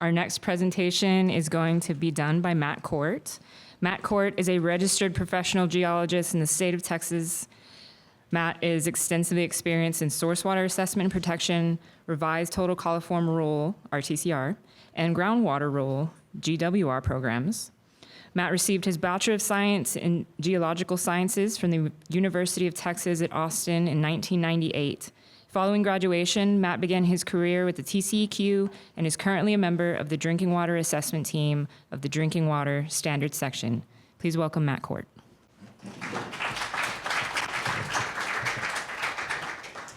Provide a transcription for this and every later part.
Our next presentation is going to be done by Matt Court. Matt Court is a registered professional geologist in the state of Texas. Matt is extensively experienced in source water assessment and protection, revised total coliform rule, RTCR, and groundwater rule, GWR programs. Matt received his Bachelor of Science in Geological Sciences from the University of Texas at Austin in 1998. Following graduation, Matt began his career with the TCEQ and is currently a member of the Drinking Water Assessment Team of the Drinking Water Standards Section. Please welcome Matt Court.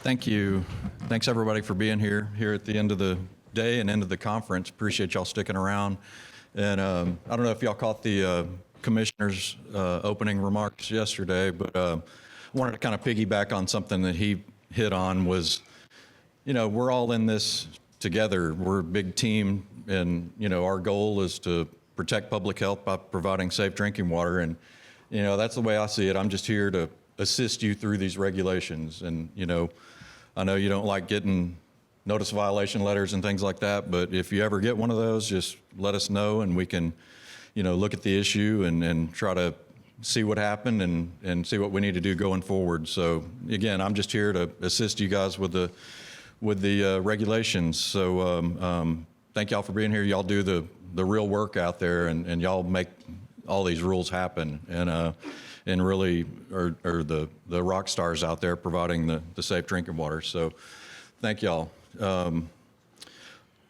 Thank you. Thanks everybody for being here at the end of the day and end of the conference. Appreciate y'all sticking around. And I don't know if y'all caught the commissioner's opening remarks yesterday, but wanted to kind of piggyback on something that he hit on was, we're all in this together. We're a big team, and, our goal is to protect public health by providing safe drinking water. And, that's the way I see it. I'm just here to assist you through these regulations. And, I know you don't like getting notice violation letters and things like that, but if you ever get one of those, just let us know and we can, look at the issue and try to see what happened and see what we need to do going forward. So again, I'm just here to assist you guys with the regulations. So thank y'all for being here. Y'all do the real work out there, and y'all make all these rules happen, and really are the rock stars out there providing the safe drinking water. So thank y'all.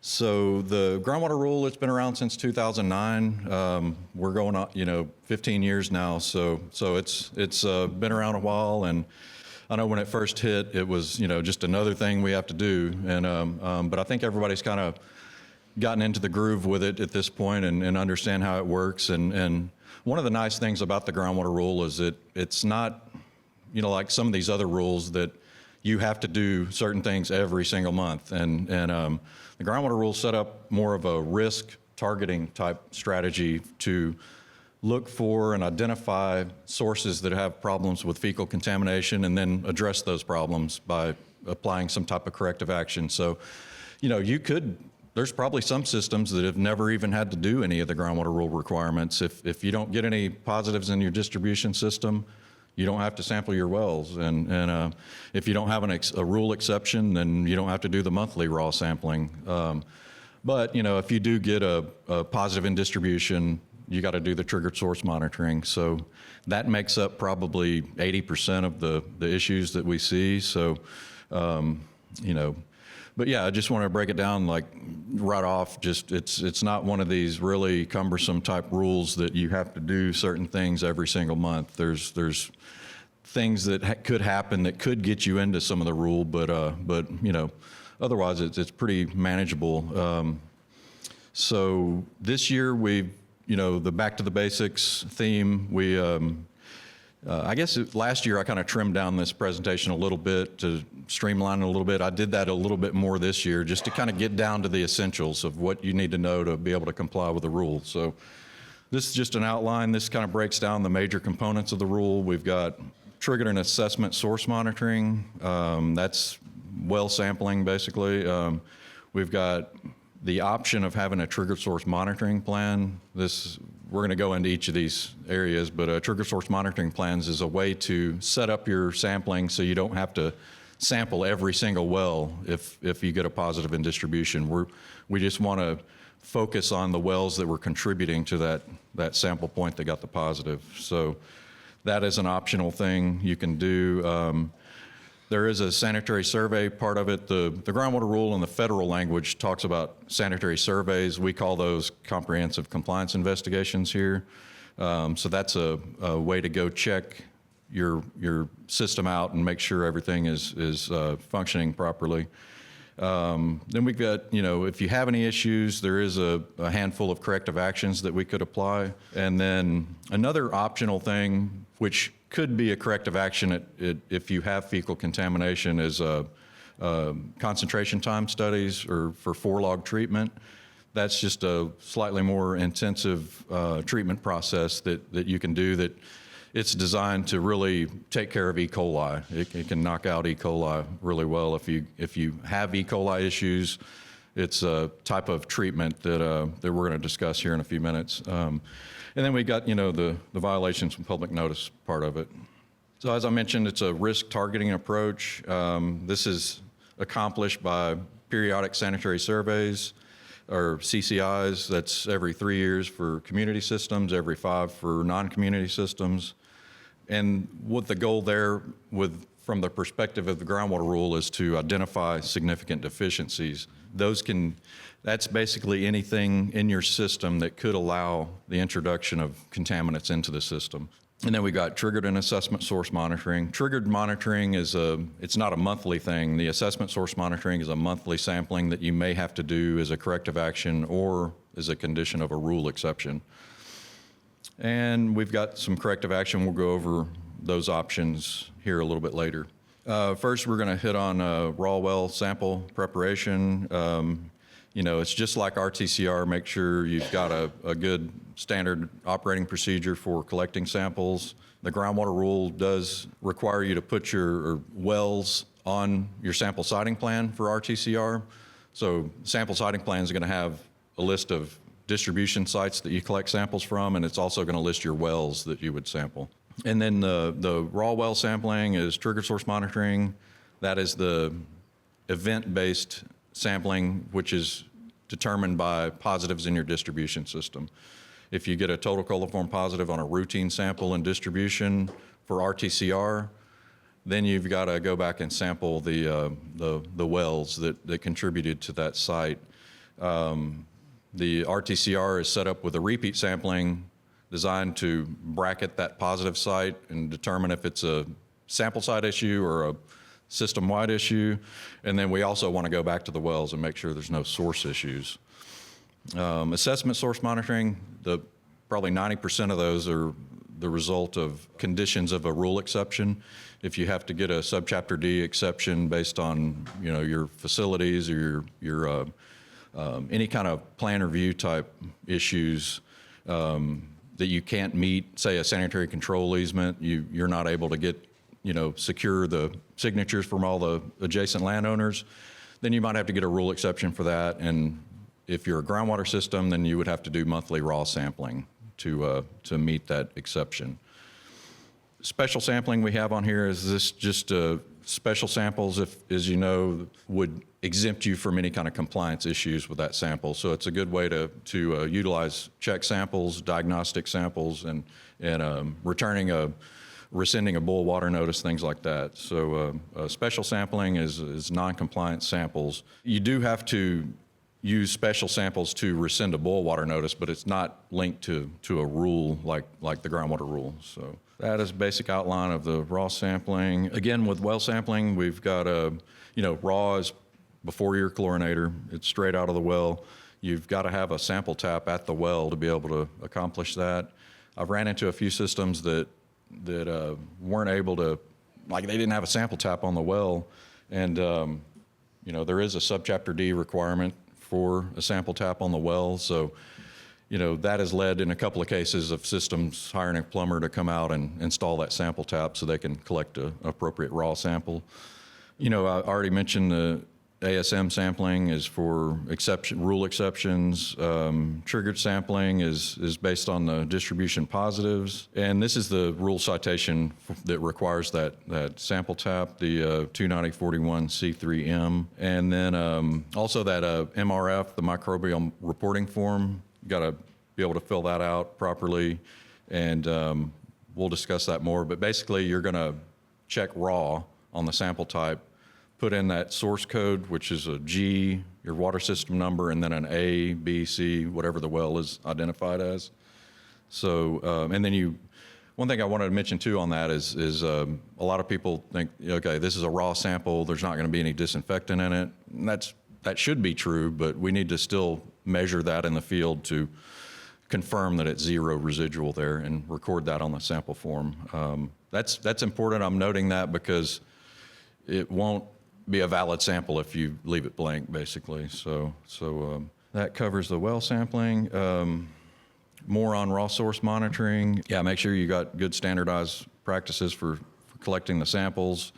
So the groundwater rule, it's been around since 2009. We're going on, 15 years now. So it's been around a while, and I know when it first hit, it was, just another thing we have to do. And but I think everybody's kind of gotten into the groove with it at this point and understand how it works. And one of the nice things about the groundwater rule is it's not, like some of these other rules that you have to do certain things every single month. And the groundwater rule set up more of a risk targeting type strategy to look for and identify sources that have problems with fecal contamination and then address those problems by applying some type of corrective action. So, there's probably some systems that have never even had to do any of the groundwater rule requirements. If you don't get any positives in your distribution system, you don't have to sample your wells. And if you don't have a rule exception, then you don't have to do the monthly raw sampling. But, if you do get a positive in distribution, you got to do the triggered source monitoring. So that makes up probably 80% of the issues that we see. So, but yeah, I just want to break it down like right off. Just it's not one of these really cumbersome type rules that you have to do certain things every single month. There's things that could happen that could get you into some of the rule, but otherwise it's pretty manageable. So this year we've the back to the basics theme. We I guess last year I kind of trimmed down this presentation a little bit to streamline it a little bit. I did that a little bit more this year just to kind of get down to the essentials of what you need to know to be able to comply with the rule. So this is just an outline. This kind of breaks down the major components of the rule. We've got triggered and assessment source monitoring. That's well sampling basically. We've got the option of having a triggered source monitoring plan. We're going to go into each of these areas, but trigger source monitoring plans is a way to set up your sampling so you don't have to sample every single well if you get a positive in distribution. We just want to focus on the wells that were contributing to that sample point that got the positive. So that is an optional thing you can do. There is a sanitary survey part of it. The groundwater rule in the federal language talks about sanitary surveys. We call those comprehensive compliance investigations here. So that's a way to go check your system out and make sure everything is functioning properly. Then we've got, if you have any issues, there is a handful of corrective actions that we could apply. And then another optional thing, which could be a corrective action if you have fecal contamination, is concentration time studies or for 4-log treatment. That's just a slightly more intensive treatment process that you can do that it's designed to really take care of E. coli. It can knock out E. coli really well. If you have E. coli issues, It's a type of treatment that we're going to discuss here in a few minutes. And then we got, the violations from public notice part of it. So as I mentioned, it's a risk targeting approach. This is accomplished by periodic sanitary surveys, or CCIs. That's every 3 years for community systems, every 5 for non-community systems. And what the goal there from the perspective of the groundwater rule is to identify significant deficiencies. That's basically anything in your system that could allow the introduction of contaminants into the system. And then we got triggered and assessment source monitoring. Triggered monitoring it's not a monthly thing. The assessment source monitoring is a monthly sampling that you may have to do as a corrective action or as a condition of a rule exception. And we've got some corrective action. We'll go over those options here a little bit later. First, we're going to hit on raw well sample preparation. It's just like RTCR. Make sure you've got a good standard operating procedure for collecting samples. The groundwater rule does require you to put your wells on your sample siting plan for RTCR. So sample siting plan is going to have a list of distribution sites that you collect samples from, and it's also going to list your wells that you would sample. And then the raw well sampling is triggered source monitoring. That is the event-based sampling, which is determined by positives in your distribution system. If you get a total coliform positive on a routine sample and distribution for RTCR, then you've got to go back and sample the wells that contributed to that site. The RTCR is set up with a repeat sampling designed to bracket that positive site and determine if it's a sample site issue or a system-wide issue. And then we also want to go back to the wells and make sure there's no source issues. Assessment source monitoring, probably 90% of those are the result of conditions of a rule exception. If you have to get a subchapter D exception based on your facilities or your any kind of plan review type issues that you can't meet, say a sanitary control easement, you're not able to get secure the signatures from all the adjacent landowners, then you might have to get a rule exception for that. And if you're a groundwater system, then you would have to do monthly raw sampling to meet that exception. Special sampling we have on here is this just special samples, as you know, would exempt you from any kind of compliance issues with that sample. So it's a good way to utilize check samples, diagnostic samples, and rescinding a boil water notice, things like that. So special sampling is non-compliant samples. You do have to use special samples to rescind a boil water notice, but it's not linked to a rule like the groundwater rule. So that is a basic outline of the raw sampling. Again, with well sampling, we've got raw is before your chlorinator. It's straight out of the well. You've got to have a sample tap at the well to be able to accomplish that. I've ran into a few systems that weren't able to, they didn't have a sample tap on the well. And, there is a subchapter D requirement for a sample tap on the well. So, that has led in a couple of cases of systems hiring a plumber to come out and install that sample tap so they can collect an appropriate raw sample. I already mentioned the ASM sampling is for rule exceptions. Triggered sampling is based on the distribution positives. And this is the rule citation that requires that sample tap, the 29041C3M. And then also that MRF, the microbial reporting form, got to be able to fill that out properly. And we'll discuss that more. But basically, you're going to check raw on the sample type, put in that source code, which is a G, your water system number, and then an A, B, C, whatever the well is identified as. So, and then one thing I wanted to mention too on that is a lot of people think, okay, this is a raw sample, there's not going to be any disinfectant in it. And that should be true, but we need to still measure that in the field to confirm that it's zero residual there and record that on the sample form. That's important. I'm noting that because it won't be a valid sample if you leave it blank, basically. So that covers the well sampling. More on raw source monitoring. Yeah, make sure you got good standardized practices for collecting the samples.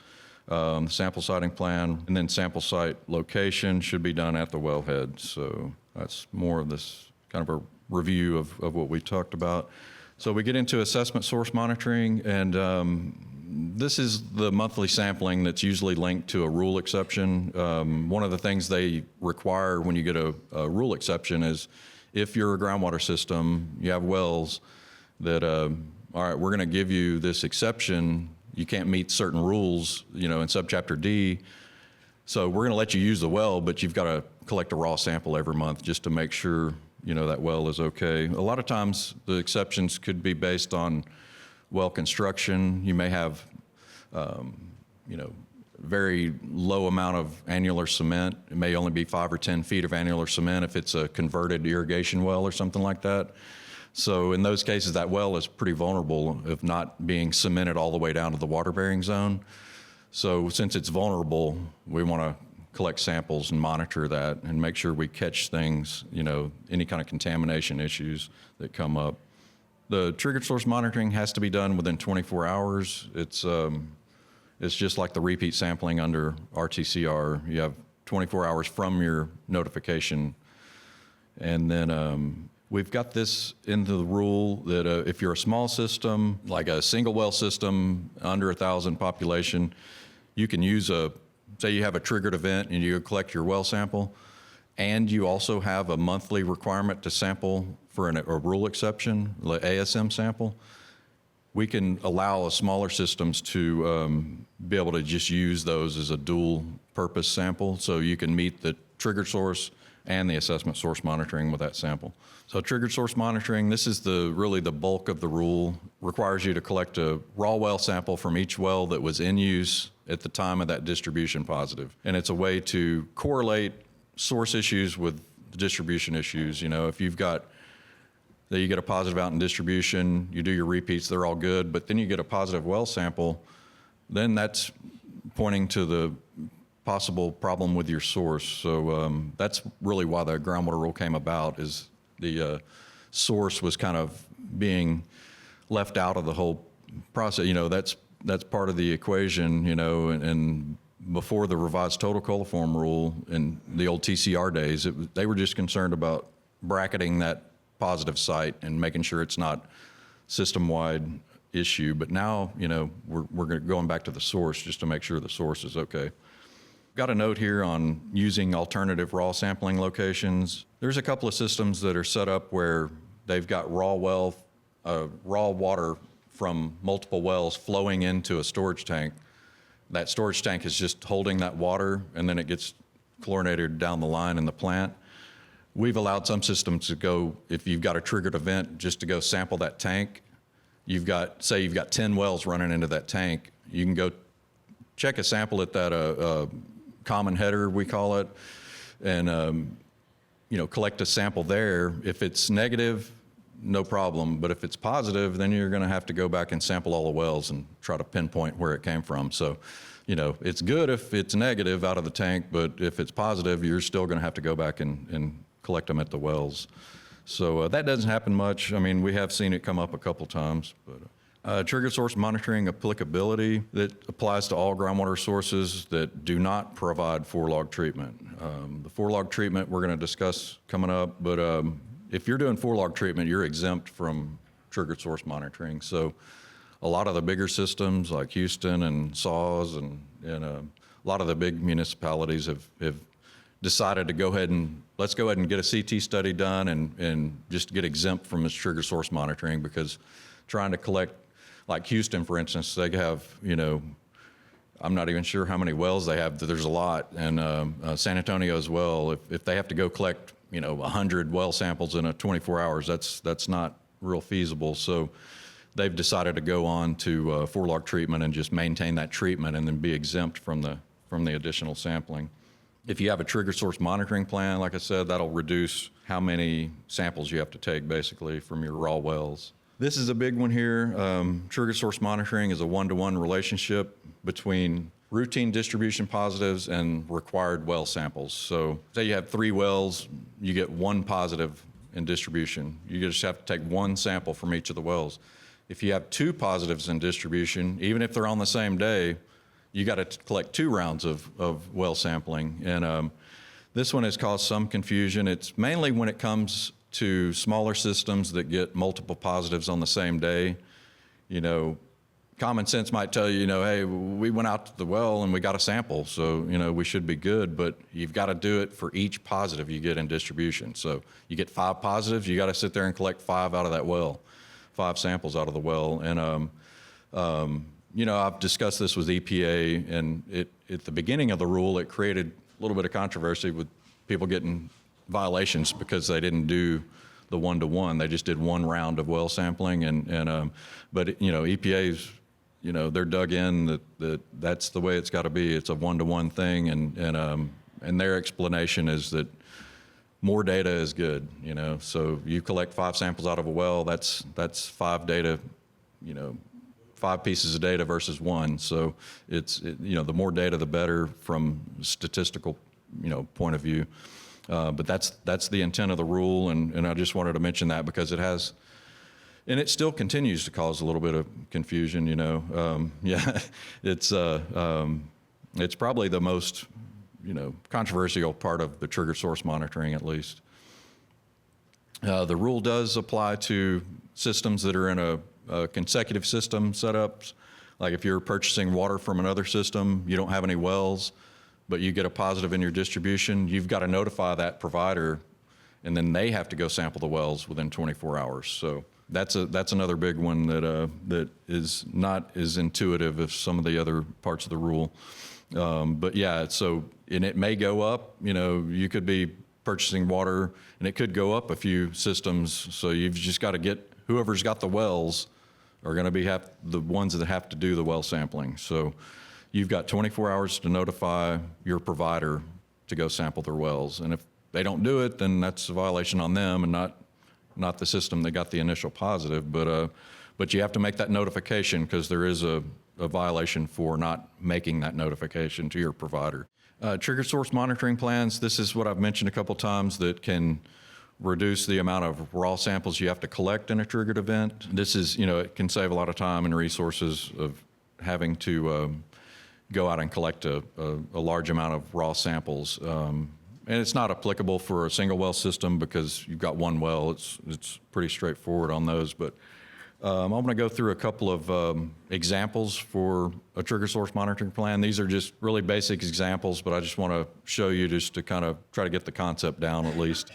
sample siting plan, and then sample site location should be done at the wellhead. So that's more of this kind of a review of what we talked about. So we get into assessment source monitoring, and this is the monthly sampling that's usually linked to a rule exception. One of the things they require when you get a rule exception is if you're a groundwater system, you have wells that, all right, we're going to give you this exception. You can't meet certain rules, in subchapter D. So we're going to let you use the well, but you've got to collect a raw sample every month just to make sure, that well is okay. A lot of times the exceptions could be based on well construction. You may have, very low amount of annular cement. It may only be 5 or 10 feet of annular cement if it's a converted irrigation well or something like that. So in those cases, that well is pretty vulnerable of not being cemented all the way down to the water bearing zone. So since it's vulnerable, we want to collect samples and monitor that and make sure we catch things, any kind of contamination issues that come up. The triggered source monitoring has to be done within 24 hours. It's just like the repeat sampling under RTCR. You have 24 hours from your notification. And then we've got this into the rule that if you're a small system, like a single well system, under 1,000 population, you can use say you have a triggered event and you collect your well sample, and you also have a monthly requirement to sample for a rule exception, the ASM sample. We can allow smaller systems to be able to just use those as a dual purpose sample, so you can meet the triggered source and the assessment source monitoring with that sample. So triggered source monitoring, this is really the bulk of the rule, requires you to collect a raw well sample from each well that was in use at the time of that distribution positive. And it's a way to correlate source issues with the distribution issues. If you get a positive out in distribution, you do your repeats, they're all good, but then you get a positive well sample, then that's pointing to the possible problem with your source. So that's really why the groundwater rule came about, is the source was kind of being left out of the whole process. That's part of the equation, and before the revised total coliform rule in the old TCR days, they were just concerned about bracketing that positive site and making sure it's not system-wide issue. But now, we're going back to the source just to make sure the source is okay. Got a note here on using alternative raw sampling locations. There's a couple of systems that are set up where they've got raw water from multiple wells flowing into a storage tank. That storage tank is just holding that water, and then it gets chlorinated down the line in the plant. We've allowed some systems to go, if you've got a triggered event, just to go sample that tank. Say you've got 10 wells running into that tank. You can go check a sample at that common header, we call it, and collect a sample there. If it's negative, no problem. But if it's positive, then you're going to have to go back and sample all the wells and try to pinpoint where it came from. So, it's good if it's negative out of the tank, but if it's positive, you're still going to have to go back and collect them at the wells. So that doesn't happen much. I mean, we have seen it come up a couple times. But trigger source monitoring applicability, that applies to all groundwater sources that do not provide 4-log treatment. The 4-log treatment we're going to discuss coming up, but if you're doing 4-log treatment, you're exempt from triggered source monitoring. So a lot of the bigger systems like Houston and SAWS and a lot of the big municipalities have decided to let's go ahead and get a CT study done and just get exempt from this trigger source monitoring, because trying to collect, like Houston, for instance, they have, I'm not even sure how many wells they have. There's a lot. And San Antonio as well. If they have to go collect, 100 well samples in 24 hours, that's not real feasible. So they've decided to go on to 4-log treatment and just maintain that treatment and then be exempt from the additional sampling. If you have a trigger source monitoring plan, like I said, that'll reduce how many samples you have to take, basically, from your raw wells. This is a big one here. Trigger source monitoring is a one-to-one relationship between routine distribution positives and required well samples. So say you have 3 wells, you get 1 positive in distribution. You just have to take 1 sample from each of the wells. If you have 2 positives in distribution, even if they're on the same day, you got to collect 2 rounds of well sampling. And this one has caused some confusion. It's mainly when it comes to smaller systems that get multiple positives on the same day. You know, common sense might tell you, hey, we went out to the well and we got a sample, so, we should be good, but you've got to do it for each positive you get in distribution. So you get 5 positives, you got to sit there and collect 5 out of that well, 5 samples out of the well. And, I've discussed this with EPA, and at the beginning of the rule, it created a little bit of controversy with people getting violations because they didn't do the 1-to-1. They just did 1 round of well sampling, but EPA's, they're dug in that's the way it's got to be. It's a 1-to-1 thing, and their explanation is that more data is good. So you collect 5 samples out of a well, that's 5 data, 5 pieces of data versus 1. So the more data, the better from statistical, point of view. But that's the intent of the rule, and I just wanted to mention that because it has, and it still continues to cause a little bit of confusion. It's probably the most controversial part of the trigger source monitoring, at least. The rule does apply to systems that are in a consecutive system setups. Like if you're purchasing water from another system, you don't have any wells, but you get a positive in your distribution, you've got to notify that provider, and then they have to go sample the wells within 24 hours. So that's another big one that is not as intuitive as some of the other parts of the rule. But yeah, and it may go up. You could be purchasing water, and it could go up a few systems. So you've just got to get whoever's got the wells are going to be the ones that have to do the well sampling. So you've got 24 hours to notify your provider to go sample their wells. And if they don't do it, then that's a violation on them and not the system that got the initial positive. But you have to make that notification because there is a violation for not making that notification to your provider. Trigger source monitoring plans, this is what I've mentioned a couple times that can reduce the amount of raw samples you have to collect in a triggered event. This is, it can save a lot of time and resources of having to go out and collect a large amount of raw samples. And it's not applicable for a single well system because you've got 1 well. It's pretty straightforward on those. But I'm going to go through a couple of examples for a trigger source monitoring plan. These are just really basic examples, but I just want to show you just to kind of try to get the concept down at least.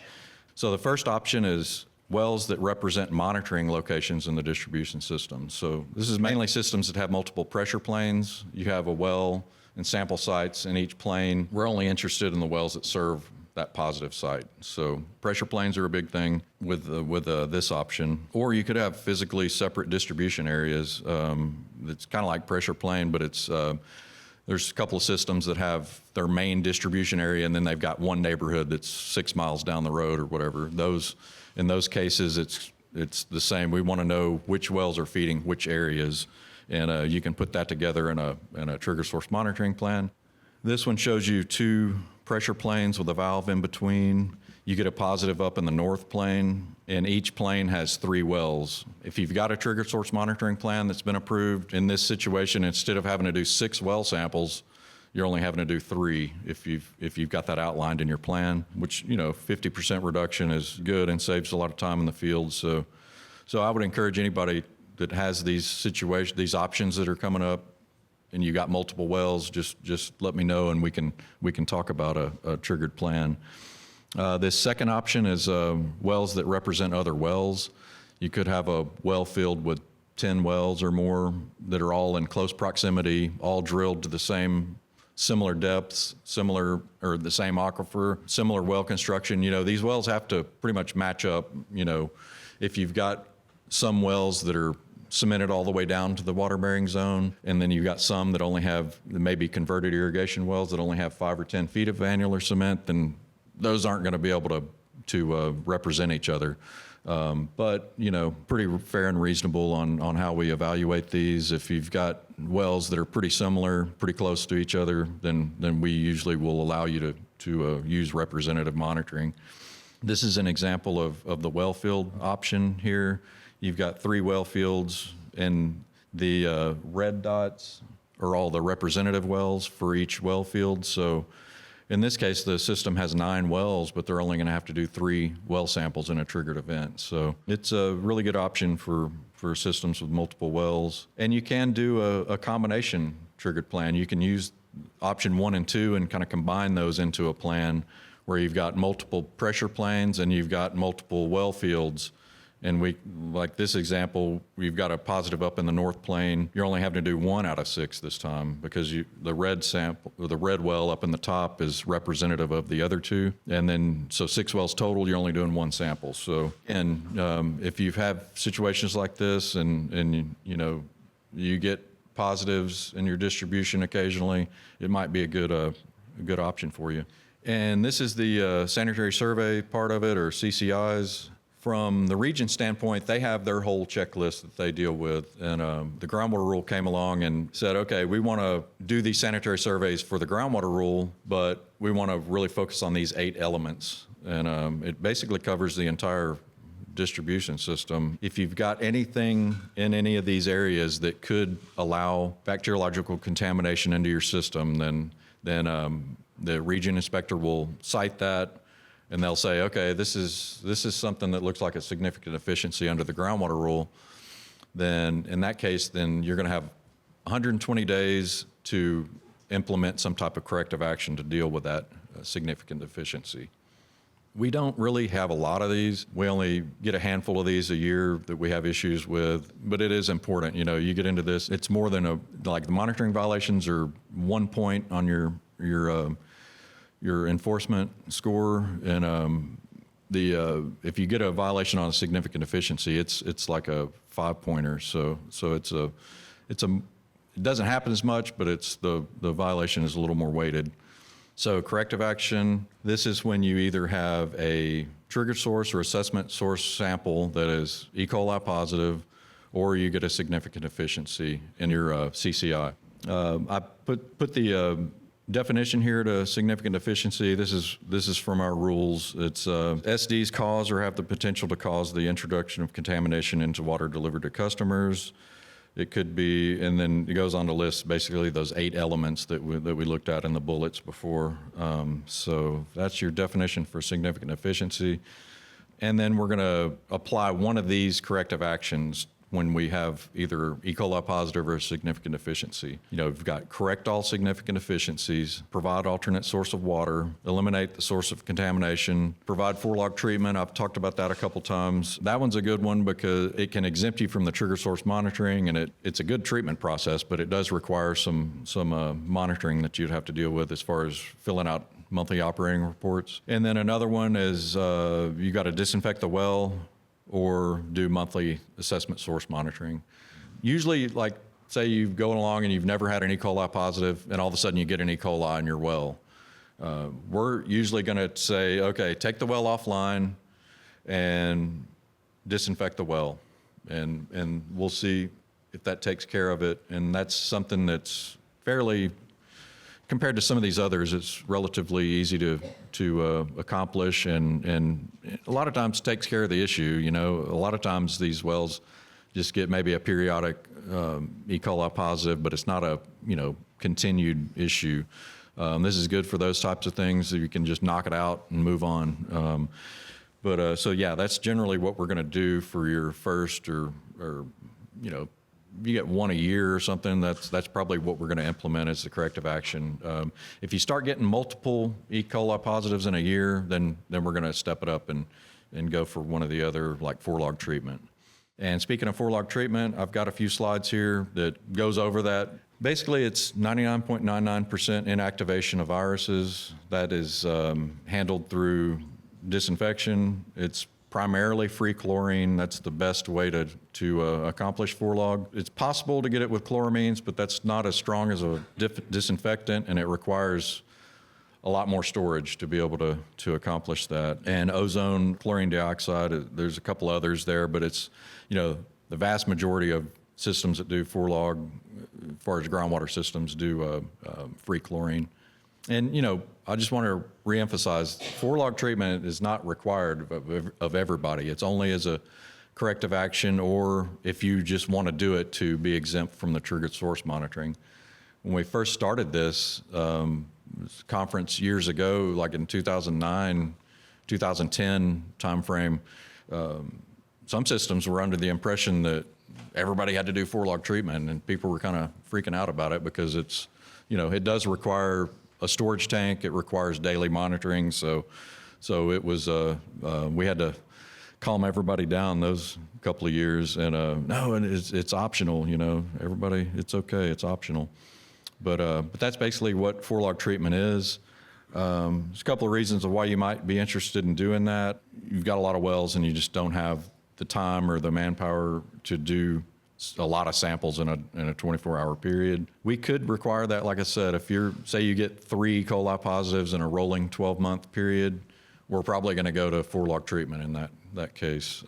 So the first option is wells that represent monitoring locations in the distribution system. So this is mainly systems that have multiple pressure planes. You have a well and sample sites in each plane. We're only interested in the wells that serve that positive site. So pressure planes are a big thing with this option. Or you could have physically separate distribution areas. It's kind of like pressure plane, but it's there's a couple of systems that have their main distribution area, and then they've got one neighborhood that's 6 miles down the road or whatever. In those cases, it's the same. We want to know which wells are feeding which areas, and you can put that together in a trigger source monitoring plan. This one shows you 2 pressure planes with a valve in between. You get a positive up in the north plane, and each plane has 3 wells. If you've got a trigger source monitoring plan that's been approved, in this situation, instead of having to do 6 well samples, you're only having to do 3 if you've got that outlined in your plan, which, 50% reduction is good and saves a lot of time in the field. So I would encourage anybody that has these options that are coming up, and you got multiple wells, just let me know, and we can talk about a triggered plan. This second option is wells that represent other wells. You could have a well field with 10 wells or more that are all in close proximity, all drilled to the similar depths, or the same aquifer, similar well construction. These wells have to pretty much match up. If you've got some wells that are cemented all the way down to the water-bearing zone, and then you've got some that only have maybe converted irrigation wells that only have 5 or 10 feet of annular cement, then those aren't going to be able to represent each other. But, pretty fair and reasonable on how we evaluate these. If you've got wells that are pretty similar, pretty close to each other, then we usually will allow you to use representative monitoring. This is an example of the well field option here. You've got 3 well fields, and the red dots are all the representative wells for each well field. So in this case, the system has 9 wells, but they're only going to have to do 3 well samples in a triggered event. So it's a really good option for systems with multiple wells. And you can do a combination triggered plan. You can use option 1 and 2 and kind of combine those into a plan where you've got multiple pressure planes and you've got multiple well fields. And we, like this example, we've got a positive up in the north plane. You're only having to do 1 out of 6 this time because the red sample, or the red well up in the top is representative of the other 2. And then, so 6 wells total, you're only doing 1 sample. So, and if you have situations like this and you know, you get positives in your distribution occasionally, it might be a good option for you. And this is the sanitary survey part of it, or CCIs. From the region standpoint, they have their whole checklist that they deal with. And the groundwater rule came along and said, okay, we want to do these sanitary surveys for the groundwater rule, but we want to really focus on these 8 elements. And it basically covers the entire distribution system. If you've got anything in any of these areas that could allow bacteriological contamination into your system, then the region inspector will cite that. And they'll say, okay, this is something that looks like a significant deficiency under the groundwater rule. Then in that case, then you're going to have 120 days to implement some type of corrective action to deal with that significant deficiency. We don't really have a lot of these. We only get a handful of these a year that we have issues with, but it is important. You know, you get into this, it's more than like the monitoring violations are 1 point on your enforcement score, and if you get a violation on a significant deficiency, it's like a 5-pointer. So it doesn't happen as much, but the violation is a little more weighted. So corrective action, this is when you either have a trigger source or assessment source sample that is E. coli positive, or you get a significant deficiency in your CCI. I put the definition here to significant deficiency. This is from our rules. It's SDs cause or have the potential to cause the introduction of contamination into water delivered to customers. It could be, and then it goes on to list basically those 8 elements that we looked at in the bullets before. So that's your definition for significant deficiency. And then we're going to apply one of these corrective actions when we have either E. coli positive or a significant deficiency. You know, we've got correct all significant deficiencies, provide alternate source of water, eliminate the source of contamination, provide 4-log treatment. I've talked about that a couple times. That one's a good one because it can exempt you from the trigger source monitoring, and it's a good treatment process, but it does require some monitoring that you'd have to deal with as far as filling out monthly operating reports. And then another one is you got to disinfect the well, or do monthly assessment source monitoring. Usually, like, say you're going along and you've never had an E. coli positive, and all of a sudden you get an E. coli in your well. We're usually going to say, okay, take the well offline and disinfect the well, and we'll see if that takes care of it. And that's something that's fairly, compared to some of these others, it's relatively easy to accomplish, and a lot of times takes care of the issue. You know, a lot of times these wells just get maybe a periodic E. coli positive, but it's not a continued issue. This is good for those types of things. You can just knock it out and move on. So yeah, that's generally what we're going to do for your first or you get 1 a year or something, that's probably what we're going to implement as the corrective action. If you start getting multiple E. coli positives in a year, then we're going to step it up and go for one of the other, like 4-log treatment. And speaking of 4-log treatment, I've got a few slides here that goes over that. Basically, it's 99.99% inactivation of viruses. That is handled through disinfection. It's primarily free chlorine. That's the best way to accomplish 4-log. It's possible to get it with chloramines, but that's not as strong as a disinfectant, and it requires a lot more storage to be able to accomplish that. And ozone, chlorine dioxide, there's a couple others there, but it's, the vast majority of systems that do 4-log, as far as groundwater systems, do free chlorine. And, I just want to reemphasize, 4-log treatment is not required of everybody. It's only as a corrective action, or if you just want to do it to be exempt from the triggered source monitoring. when we first started this conference years ago, like in 2009, 2010 timeframe, some systems were under the impression that everybody had to do 4-log treatment, and people were kind of freaking out about it because it's, it does require a storage tank. It requires daily monitoring. So it was, we had to calm everybody down those couple of years. And no, and it's optional, everybody, it's okay, it's optional. But that's basically what 4-log treatment is. There's a couple of reasons of why you might be interested in doing that. You've got a lot of wells and you just don't have the time or the manpower to do a lot of samples in a 24-hour period. We could require that, like I said, if say you get 3 coli positives in a rolling 12-month period, we're probably going to go to 4-log treatment in that case.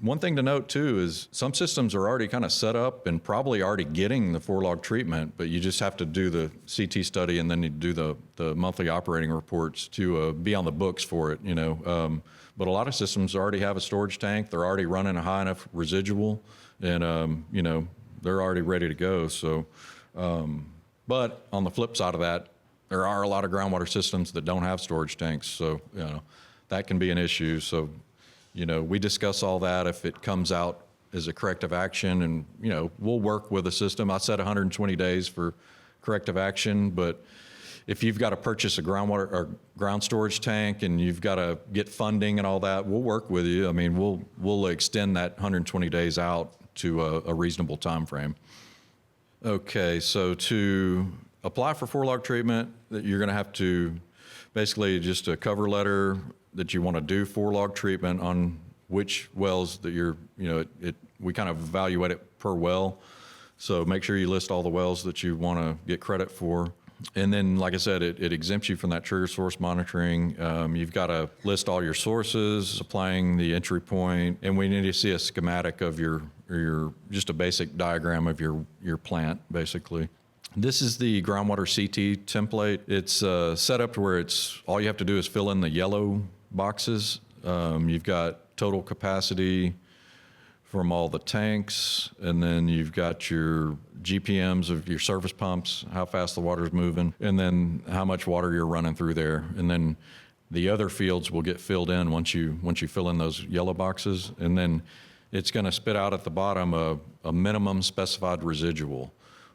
One thing to note too is some systems are already kind of set up and probably already getting the 4-log treatment, but you just have to do the CT study and then you do the monthly operating reports to be on the books for it, But a lot of systems already have a storage tank. They're already running a high enough residual, and they're already ready to go. So, but on the flip side of that, there are a lot of groundwater systems that don't have storage tanks. So, that can be an issue. So, we discuss all that if it comes out as a corrective action, and, we'll work with the system. I said 120 days for corrective action, but if you've got to purchase a groundwater or ground storage tank and you've got to get funding and all that, we'll work with you. I mean, we'll extend that 120 days out to a reasonable time frame. Okay, so to apply for 4-log treatment, you're going to have to basically just a cover letter that you want to do 4-log treatment on which wells that we kind of evaluate it per well. So make sure you list all the wells that you want to get credit for. And then, like I said, it exempts you from that trigger source monitoring. You've got to list all your sources, supplying the entry point, and we need to see a schematic of your just a basic diagram of your plant, basically. This is the groundwater CT template. It's set up to where all you have to do is fill in the yellow boxes. You've got total capacity from all the tanks, and then you've got your GPMs of your surface pumps, how fast the water's moving, and then how much water you're running through there. And then the other fields will get filled in once you fill in those yellow boxes, and then it's going to spit out at the bottom a minimum specified residual,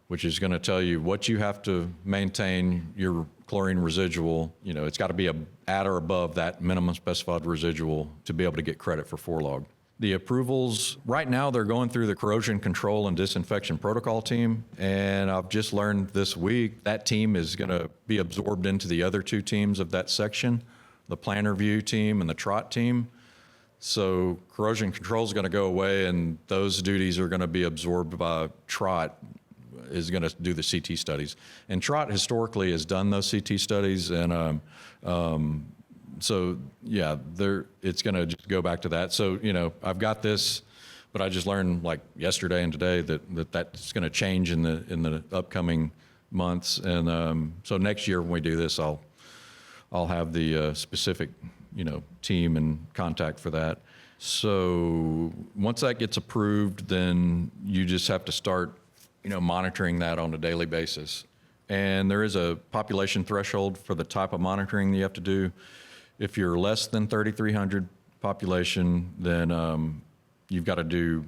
which is going to tell you what you have to maintain your chlorine residual. It's got to be at or above that minimum specified residual to be able to get credit for 4-log. The approvals, right now they're going through the corrosion control and disinfection protocol team, and I've just learned this week that team is going to be absorbed into the other 2 teams of that section, the plan review team and the TROT team. So corrosion control is going to go away, and those duties are going to be absorbed by TROT, is going to do the CT studies. And TROT historically has done those CT studies, and so yeah, it's going to just go back to that. So, I've got this, but I just learned like yesterday and today that's going to change in the upcoming months. And so next year when we do this, I'll have the specific, team and contact for that. So once that gets approved, then you just have to start, monitoring that on a daily basis. And there is a population threshold for the type of monitoring that you have to do. If you're less than 3,300 population, then you've got to do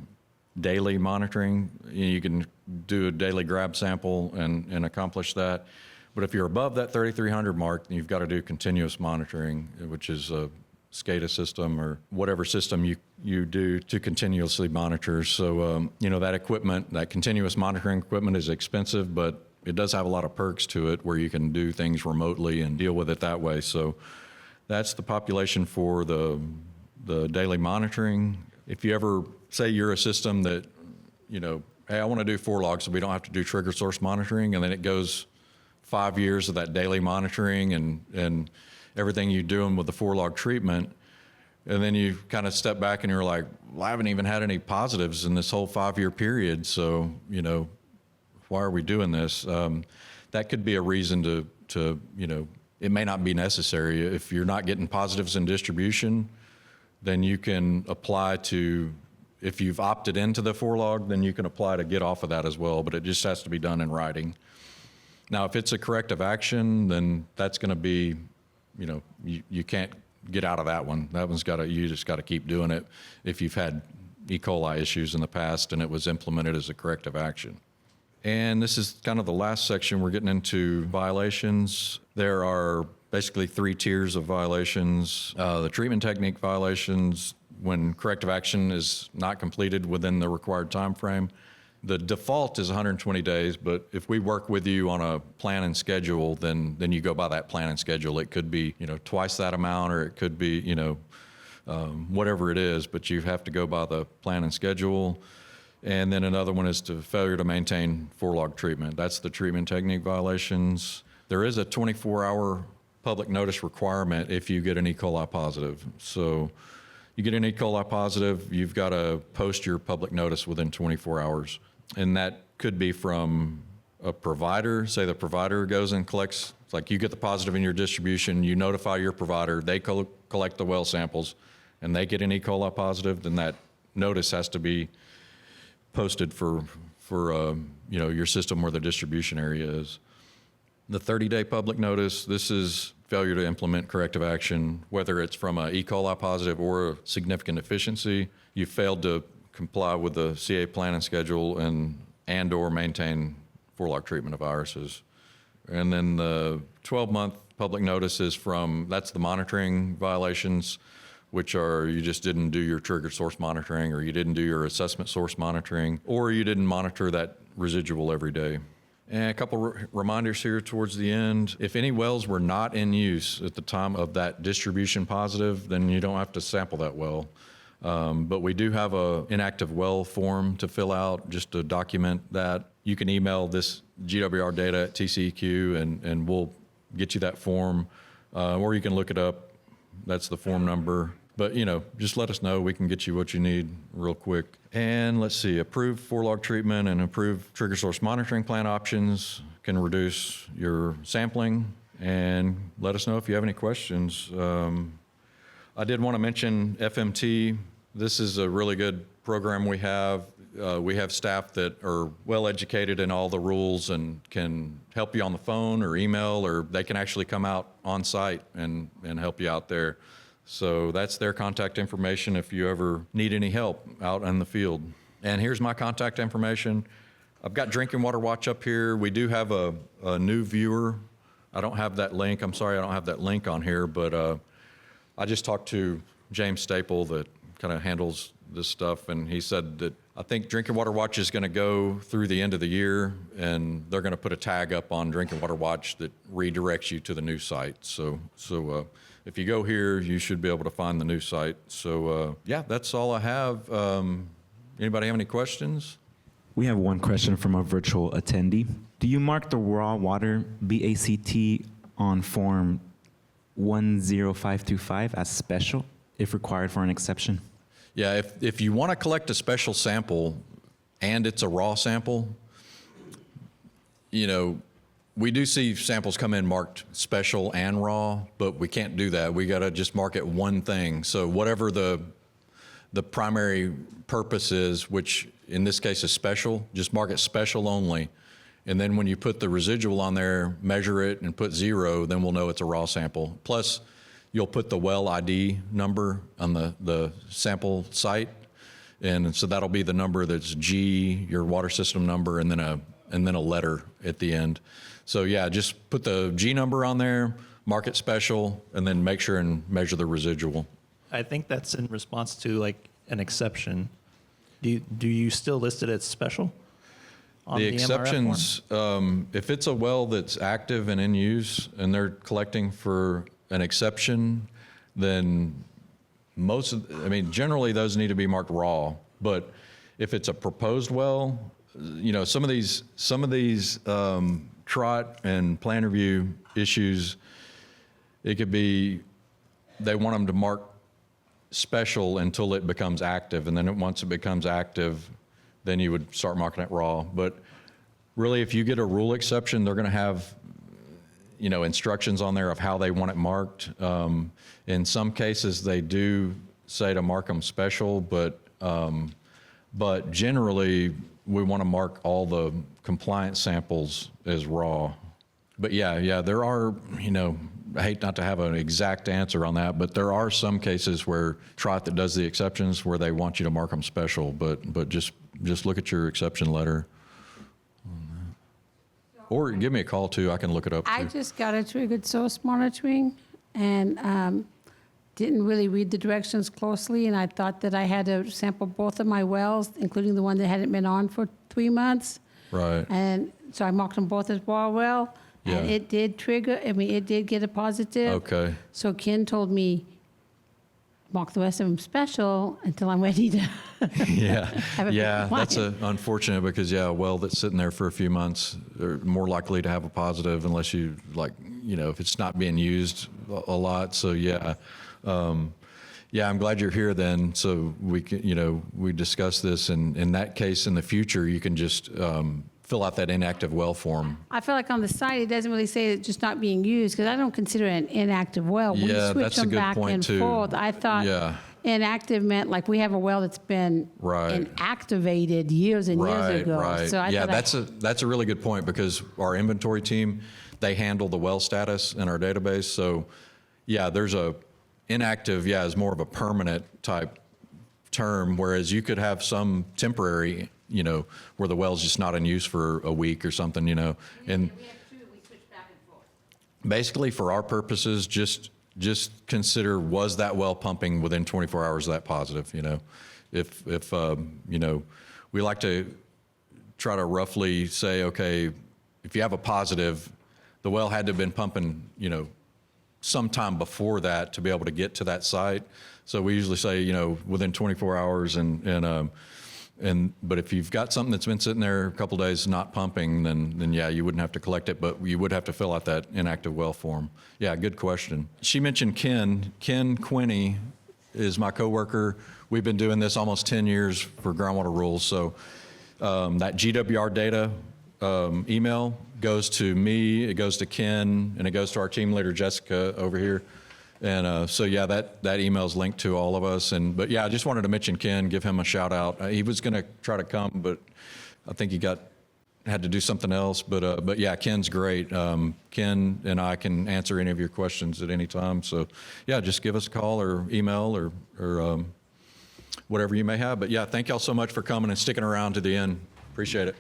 daily monitoring. You can do a daily grab sample and accomplish that. But if you're above that 3,300 mark, then you've got to do continuous monitoring, which is a SCADA system or whatever system you do to continuously monitor. So, that equipment, that continuous monitoring equipment is expensive, but it does have a lot of perks to it where you can do things remotely and deal with it that way. So that's the population for the daily monitoring. If you ever say you're a system that, hey, I want to do 4-log so we don't have to do trigger source monitoring, and then it goes 5 years of that daily monitoring and everything you're doing with the 4-log treatment, and then you kind of step back and you're like, well, I haven't even had any positives in this whole 5-year period, so, why are we doing this? That could be a reason to it may not be necessary. If you're not getting positives in distribution, then you can apply to, if you've opted into the 4-log, then you can apply to get off of that as well, but it just has to be done in writing. Now, if it's a corrective action, then that's going to be, you can't get out of that one. That one's you just got to keep doing it if you've had E. coli issues in the past and it was implemented as a corrective action. And this is kind of the last section. We're getting into violations. There are basically 3 tiers of violations. The treatment technique violations, when corrective action is not completed within the required time frame. The default is 120 days, but if we work with you on a plan and schedule, then you go by that plan and schedule. It could be, twice that amount, or it could be, whatever it is, but you have to go by the plan and schedule. And then another one is to failure to maintain 4-log treatment. That's the treatment technique violations. There is a 24-hour public notice requirement if you get an E. coli positive. So you get an E. coli positive, you've got to post your public notice within 24 hours. And that could be from a provider. Say the provider goes and collects, it's like you get the positive in your distribution, you notify your provider, they collect the well samples, and they get an E. coli positive, then that notice has to be posted for your system where the distribution area is. The 30-day public notice, this is failure to implement corrective action, whether it's from a E. coli positive or a significant deficiency. You failed to comply with the CA plan and schedule and or maintain 4-log treatment of viruses. And then the 12-month public notice is that's the monitoring violations, which are you just didn't do your trigger source monitoring, or you didn't do your assessment source monitoring, or you didn't monitor that residual every day. And a couple reminders here towards the end. If any wells were not in use at the time of that distribution positive, then you don't have to sample that well. But we do have a inactive well form to fill out just to document that. You can email this GWR data at TCEQ and we'll get you that form, or you can look it up. That's the form number. But, just let us know. We can get you what you need real quick. And let's see, approved 4-log treatment and approved trigger source monitoring plan options can reduce your sampling. And let us know if you have any questions. I did want to mention FMT. This is a really good program we have. We have staff that are well educated in all the rules and can help you on the phone or email, or they can actually come out on site and help you out there. So that's their contact information if you ever need any help out in the field. And here's my contact information. I've got Drinking Water Watch up here. We do have a new viewer. I don't have that link. I'm sorry I don't have that link on here, but I just talked to James Staple that kind of handles this stuff, and he said that I think Drinking Water Watch is going to go through the end of the year, and they're going to put a tag up on Drinking Water Watch that redirects you to the new site. So if you go here, you should be able to find the new site. So yeah, that's all I have. Anybody have any questions? We have one question from a virtual attendee. Do you mark the raw water BACT on form 10525 as special if required for an exception? Yeah, if you want to collect a special sample and it's a raw sample, we do see samples come in marked special and raw, but we can't do that. We got to just mark it one thing. So whatever the primary purpose is, which in this case is special, just mark it special only. And then when you put the residual on there, measure it and put 0, then we'll know it's a raw sample. Plus, you'll put the well ID number on the sample site. And so that'll be the number that's G, your water system number, and then a letter at the end. So yeah, just put the G number on there, mark it special, and then make sure and measure the residual. I think that's in response to like an exception. Do you still list it as special? On The MRF exceptions, if it's a well that's active and in use and they're collecting for an exception, then generally those need to be marked raw. But if it's a proposed well, some of these trot and plan review issues, it could be they want them to mark special until it becomes active, and then once it becomes active, then you would start marking it raw. But really, if you get a rule exception, they're going to have instructions on there of how they want it marked. In some cases, they do say to mark them special, but generally, we want to mark all the compliance samples as raw. But yeah, there are, I hate not to have an exact answer on that, but there are some cases where Trot that does the exceptions where they want you to mark them special, but just look at your exception letter. Or give me a call too, I can look it up I too. just got a triggered source monitoring and didn't really read the directions closely, and I thought that I had to sample both of my wells, including the one that hadn't been on for 3 months. Right, And so I marked them both as well, and Yeah. it did trigger, it did get a positive. okay. So Ken told me, mark the rest of them special until I'm ready to. Yeah, Have it be yeah, that's compliant. unfortunate because, a well that's sitting there for a few months, they're more likely to have a positive unless you, if it's not being used a lot. So, yeah, I'm glad you're here then. So we can, we discussed this, and in that case, in the future, you can just fill out that inactive well form. I feel like on the site, it doesn't really say it's just not being used, because I don't consider it an inactive well. We Yeah, switch that's a them good back point, and too. forth. I thought Yeah. inactive meant like we have a well that's been Right. inactivated years and years ago. Right. So I Yeah, thought that's a really good point because our inventory team, they handle the well status in our database. So, yeah, there's a inactive, is more of a permanent type term, whereas you could have some temporary, where the well's just not in use for a week or something, and we have two, we switch back and forth. basically for our purposes, just consider, was that well pumping within 24 hours of that positive, If we like to try to roughly say, okay, if you have a positive, the well had to have been pumping, sometime before that to be able to get to that site. So we usually say, within 24 hours but if you've got something that's been sitting there a couple days not pumping, then yeah, you wouldn't have to collect it, but you would have to fill out that inactive well form. Yeah, good question. She mentioned Ken. Ken Quinney is my coworker. We've been doing this almost 10 years for groundwater rules. So that GWR data email goes to me, it goes to Ken, and it goes to our team leader, Jessica, over here. And so, yeah, that email is linked to all of us. But yeah, I just wanted to mention Ken, give him a shout out. He was going to try to come, but I think he had to do something else. But yeah, Ken's great. Ken and I can answer any of your questions at any time. So yeah, just give us a call or email or whatever you may have. But yeah, thank y'all so much for coming and sticking around to the end. Appreciate it.